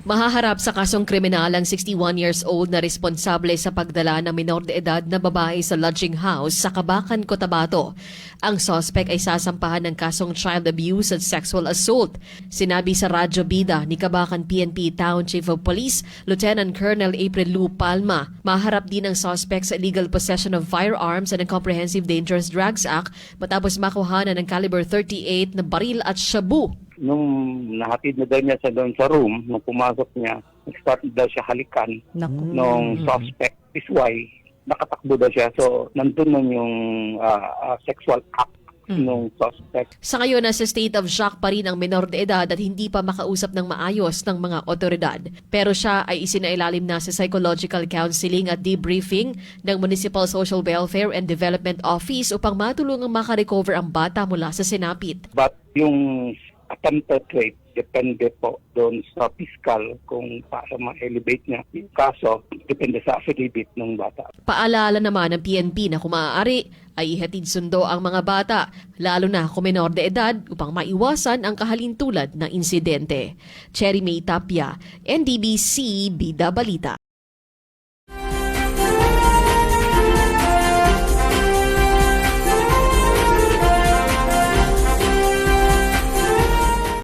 Mahaharap sa kasong kriminal ang 61 years old na responsable sa pagdala ng minor de edad na babae sa lodging house sa Cabacan, Cotabato. Ang suspect ay sasampahan ng kasong child abuse at sexual assault. Sinabi sa Radyo Bida ni Cabacan PNP Town Chief of Police, Lieutenant Colonel April Lu Palma. Maharap din ang suspect sa illegal possession of firearms and ang Comprehensive Dangerous Drugs Act matapos makuhanan ng caliber 38 na baril at shabu. Nung nahatid na daw niya sa doon sa room, nung pumasok niya, nag-start daw siya halikan nung suspect. This why, nakatakbo daw siya. So, nandun nun yung sexual act nung suspect. Sa ngayon, nasa state of shock pa rin ang minor de edad at hindi pa makausap ng maayos ng mga otoridad. Pero siya ay isinailalim na sa psychological counseling at debriefing ng Municipal Social Welfare and Development Office upang matulungang makarecover ang bata mula sa sinapit. But yung attempted rape, depende po doon sa fiscal kung para ma-elevate niya yung kaso, depende sa affidavit ng bata. Paalala naman ng PNP na kung maaari ay ihatid sundo ang mga bata, lalo na kung menor de edad upang maiwasan ang kahalintulad ng insidente. Cherry May Tapia, NDBC Bida Balita.